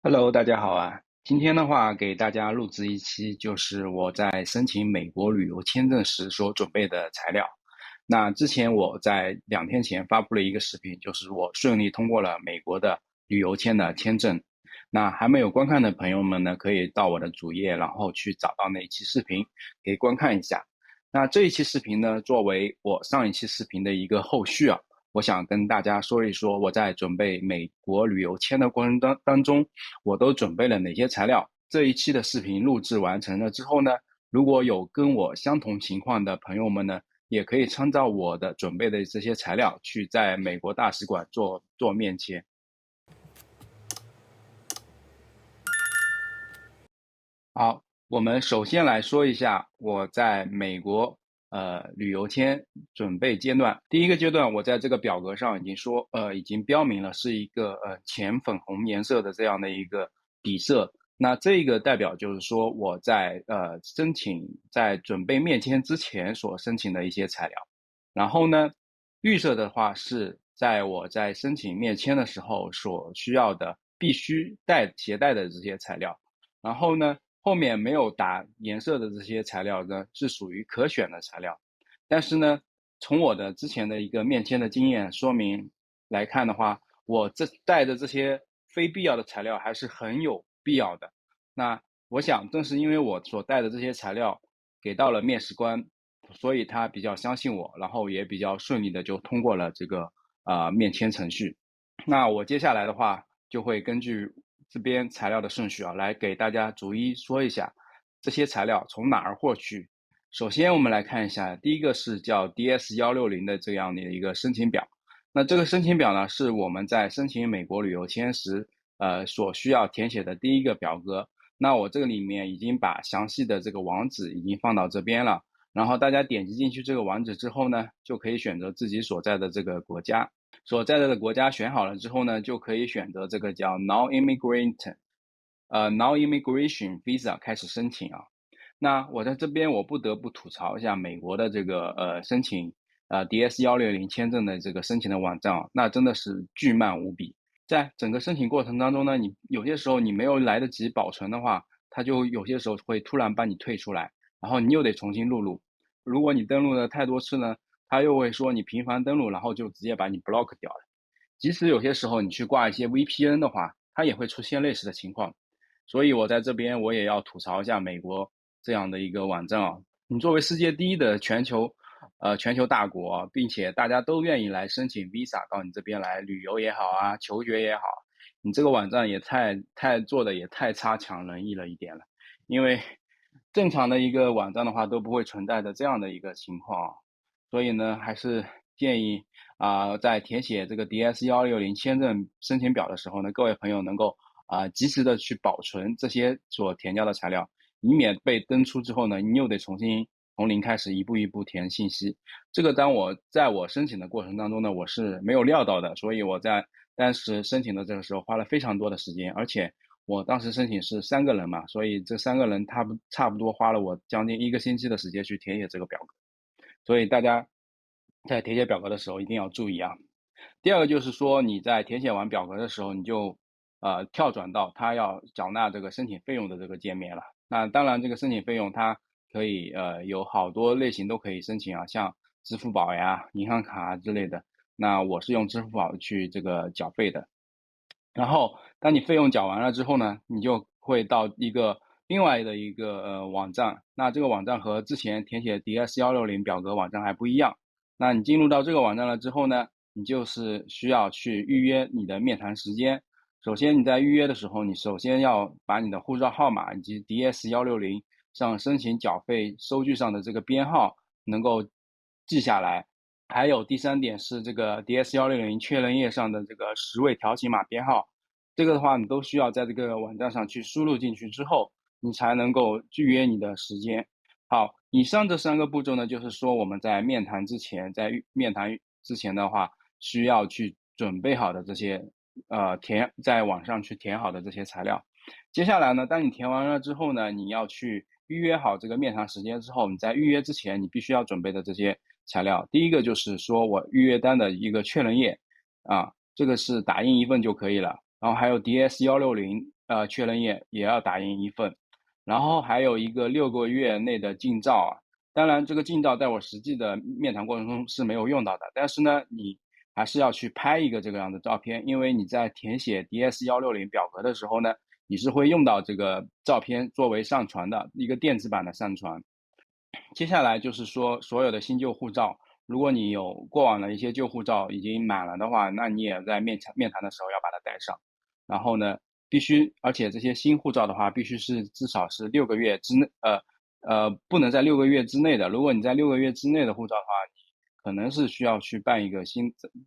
Hello，大家好啊！今天的话，给大家录制一期，就是我在申请美国旅游签证时所准备的材料。那之前我在2天前发布了一个视频，就是我顺利通过了美国的旅游签的签证。那还没有观看的朋友们呢，可以到我的主页，然后去找到那一期视频，可以观看一下。那这一期视频呢，作为我上一期视频的一个后续啊，我想跟大家说一说我在准备美国旅游签的过程当中，我都准备了哪些材料。这一期的视频录制完成了之后呢，如果有跟我相同情况的朋友们呢，也可以参照我的准备的这些材料，去在美国大使馆做面签。好，我们首先来说一下我在美国旅游签准备阶段。第一个阶段，我在这个表格上已经标明了是一个浅粉红颜色的这样的一个底色。那这个代表就是说我在准备面签之前所申请的一些材料。然后呢，绿色的话是在我在申请面签的时候所需要的必须携带的这些材料。然后呢，后面没有打颜色的这些材料呢，是属于可选的材料。但是呢，从我的之前的一个面签的经验说明来看的话，我带的这些非必要的材料还是很有必要的。那我想，正是因为我所带的这些材料给到了面试官，所以他比较相信我，然后也比较顺利的就通过了这个面签程序。那我接下来的话就会根据这边材料的顺序啊，来给大家逐一说一下这些材料从哪儿获取。首先，我们来看一下，第一个是叫 DS160的这样的一个申请表。那这个申请表呢，是我们在申请美国旅游签时，所需要填写的第一个表格。那我这个里面已经把详细的这个网址已经放到这边了。然后大家点击进去这个网址之后呢，就可以选择自己所在的这个国家。所在的国家选好了之后呢，就可以选择这个叫 Now Immigration Visa 开始申请啊。那我在这边我不得不吐槽一下美国的这个申请DS160签证的这个申请的网站啊，那真的是巨慢无比。在整个申请过程当中呢，你有些时候你没有来得及保存的话，它就有些时候会突然把你退出来，然后你又得重新录入。如果你登录了太多次呢，它又会说你频繁登录，然后就直接把你 block 掉了。即使有些时候你去挂一些 VPN 的话，它也会出现类似的情况。所以我在这边我也要吐槽一下美国这样的一个网站啊。你作为世界第一的全球大国，并且大家都愿意来申请 Visa 到你这边来旅游也好啊，求学也好，你这个网站也做的也太差强人意了一点了。因为正常的一个网站的话都不会存在的这样的一个情况。所以呢，还是建议在填写这个 DS160签证申请表的时候呢，各位朋友能够及时的去保存这些所填交的材料，以免被登出之后呢，你又得重新从零开始一步一步填信息。这个在我申请的过程当中呢，我是没有料到的，所以我在当时申请的这个时候花了非常多的时间，而且我当时申请是3个人嘛，所以这3个人他差不多花了我将近1个星期的时间去填写这个表格。所以大家在填写表格的时候一定要注意啊。第二个就是说，你在填写完表格的时候，你就跳转到他要缴纳这个申请费用的这个界面了。那当然，这个申请费用它可以有好多类型都可以申请啊，像支付宝呀、银行卡啊之类的。那我是用支付宝去这个缴费的。然后，当你费用缴完了之后呢，你就会到另外的一个网站。那这个网站和之前填写 DS160表格网站还不一样。那你进入到这个网站了之后呢，你就是需要去预约你的面谈时间。首先你在预约的时候，你首先要把你的护照号码以及 DS160上申请缴费收据上的这个编号能够记下来。还有第三点是这个 DS160确认页上的这个10位条形码编号，这个的话你都需要在这个网站上去输入进去之后，你才能够预约你的时间。好，以上这3个步骤呢，就是说我们在面谈之前的话，需要去准备好的这些在网上去填好的这些材料。接下来呢，当你填完了之后呢，你要去预约好这个面谈时间之后，你在预约之前，你必须要准备的这些材料，第一个就是说我预约单的一个确认页啊，这个是打印一份就可以了。然后还有 DS160 确认页也要打印一份，然后还有一个6个月内的近照啊。当然，这个近照在我实际的面谈过程中是没有用到的，但是呢，你还是要去拍一个这个样的照片，因为你在填写 DS160表格的时候呢，你是会用到这个照片作为上传的一个电子版的上传。接下来就是说，所有的新旧护照，如果你有过往的一些旧护照已经满了的话，那你也在面谈的时候要把它带上。然后呢，必须，而且这些新护照的话，必须是至少是六个月之内，不能在六个月之内的。如果你在六个月之内的护照的话，你可能是需要去办一个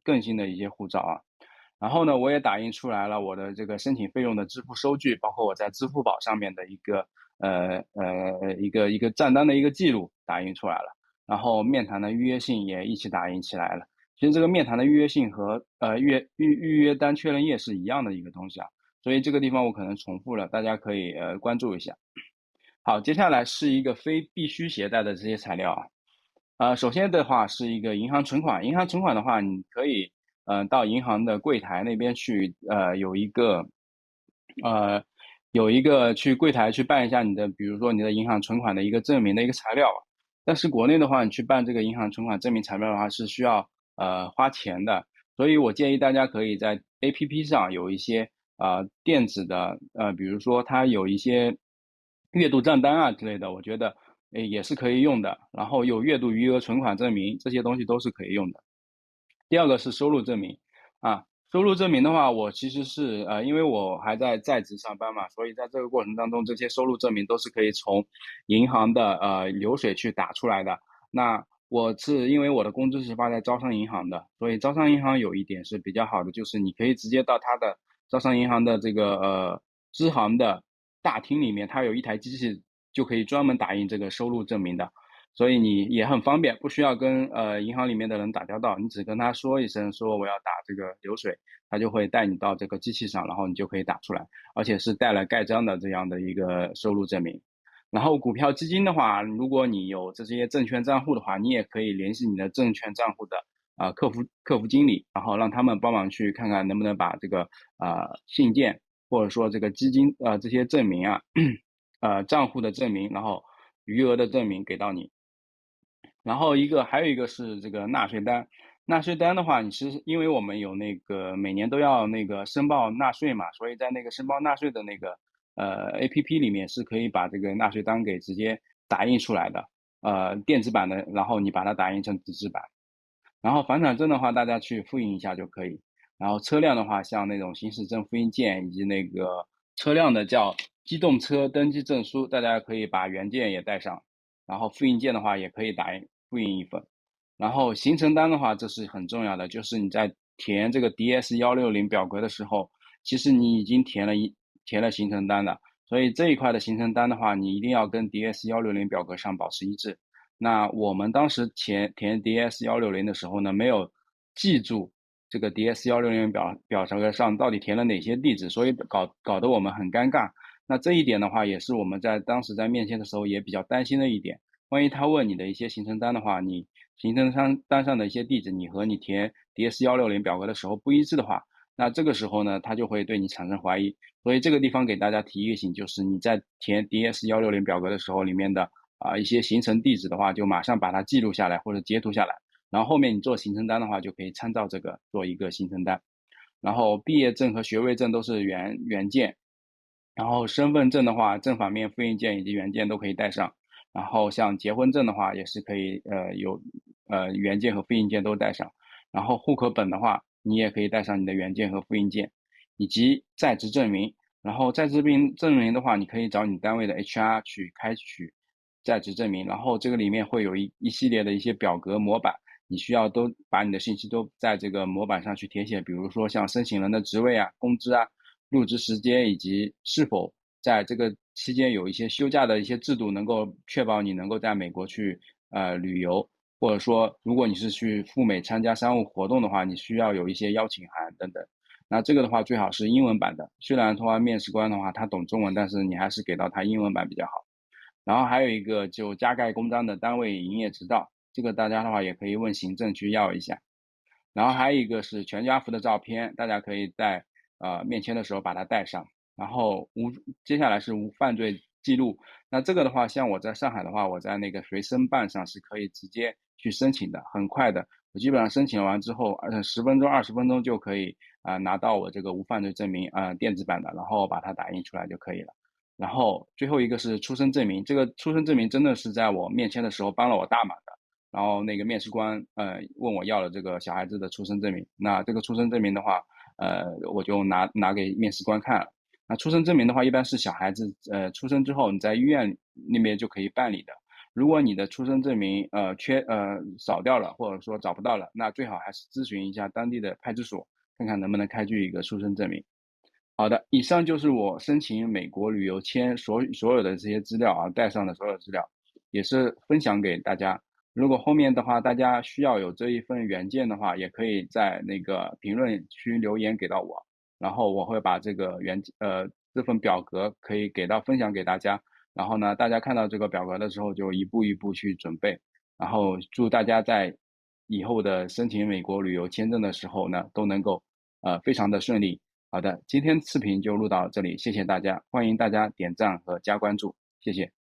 更新的一些护照啊。然后呢，我也打印出来了我的这个申请费用的支付收据，包括我在支付宝上面的一个账单的一个记录打印出来了。然后面谈的预约信也一起打印起来了。其实这个面谈的预约信和预约单确认页是一样的一个东西啊，所以这个地方我可能重复了，大家可以关注一下。好，接下来是一个非必须携带的这些材料啊。首先的话是一个银行存款，银行存款的话，你可以到银行的柜台那边去，呃有一个去柜台去办一下你的，比如说你的银行存款的一个证明的一个材料。但是国内的话，你去办这个银行存款证明材料的话是需要花钱的，所以我建议大家可以在 APP 上有一些电子的比如说它有一些月度账单啊之类的，我觉得也是可以用的。然后有月度余额存款证明，这些东西都是可以用的。第二个是收入证明啊，收入证明的话，我其实是因为我还在职上班嘛，所以在这个过程当中，这些收入证明都是可以从银行的流水去打出来的。那我是因为我的工资是发在招商银行的，所以招商银行有一点是比较好的，就是你可以直接到它的招商银行的这个支行的大厅里面，它有一台机器就可以专门打印这个收入证明的。所以你也很方便，不需要跟银行里面的人打交道，你只跟他说一声，说我要打这个流水，他就会带你到这个机器上，然后你就可以打出来，而且是带了盖章的这样的一个收入证明。然后股票基金的话，如果你有这些证券账户的话，你也可以联系你的证券账户的客服经理，然后让他们帮忙去看看能不能把这个信件或者说这个基金这些证明啊，账户的证明，然后余额的证明给到你。然后还有一个是这个纳税单，纳税单的话，你是因为我们有那个每年都要那个申报纳税嘛，所以在那个申报纳税的那个APP 里面是可以把这个纳税单给直接打印出来的，电子版的，然后你把它打印成纸质版。然后房产证的话，大家去复印一下就可以。然后车辆的话，像那种行驶证复印件以及那个车辆的叫机动车登记证书，大家可以把原件也带上。然后复印件的话，也可以复印一份。然后行程单的话，这是很重要的，就是你在填这个 DS160表格的时候，其实你已经填了行程单了，所以这一块的行程单的话，你一定要跟 DS160表格上保持一致。那我们当时填 DS160的时候呢，没有记住这个 DS160表格上到底填了哪些地址，所以搞得我们很尴尬。那这一点的话，也是我们在当时在面签的时候也比较担心的一点。万一他问你的一些行程单的话，你行程单上的一些地址，你和你填 DS160表格的时候不一致的话，那这个时候呢，他就会对你产生怀疑。所以这个地方给大家提一个醒，就是你在填 DS160表格的时候，里面的一些行程地址的话，就马上把它记录下来或者截图下来，然后后面你做行程单的话，就可以参照这个做一个行程单。然后毕业证和学位证都是原件，然后身份证的话，正反面复印件以及原件都可以带上。然后像结婚证的话，也是可以有原件和复印件都带上。然后户口本的话，你也可以带上你的原件和复印件，以及在职证明。然后在职证明的话，你可以找你单位的 HR 去开取在职证明。然后这个里面会有一系列的一些表格模板，你需要都把你的信息都在这个模板上去填写，比如说像申请人的职位啊、工资啊、入职时间以及是否在这个期间有一些休假的一些制度，能够确保你能够在美国去旅游，或者说如果你是去赴美参加商务活动的话，你需要有一些邀请函等等。那这个的话最好是英文版的，虽然的话面试官的话他懂中文，但是你还是给到他英文版比较好。然后还有一个就加盖公章的单位营业执照，这个大家的话也可以问行政去要一下。然后还有一个是全家福的照片，大家可以在面签的时候把它带上。然后接下来是无犯罪记录。那这个的话，像我在上海的话，我在那个随身办上是可以直接去申请的，很快的。我基本上申请完之后，10分钟、20分钟就可以拿到我这个无犯罪证明电子版的，然后把它打印出来就可以了。然后最后一个是出生证明，这个出生证明真的是在我面签的时候帮了我大忙的。然后那个面试官问我要了这个小孩子的出生证明，那这个出生证明的话，我就拿给面试官看了。那出生证明的话，一般是小孩子出生之后你在医院那边就可以办理的。如果你的出生证明少掉了，或者说找不到了，那最好还是咨询一下当地的派出所，看看能不能开具一个出生证明。好的，以上就是我申请美国旅游签所有的这些资料带上的所有资料，也是分享给大家。如果后面的话大家需要有这一份原件的话，也可以在那个评论区留言给到我，然后我会把这个这份表格可以分享给大家。然后呢，大家看到这个表格的时候就一步一步去准备。然后祝大家在以后的申请美国旅游签证的时候呢，都能够非常的顺利。好的，今天视频就录到这里，谢谢大家，欢迎大家点赞和加关注，谢谢。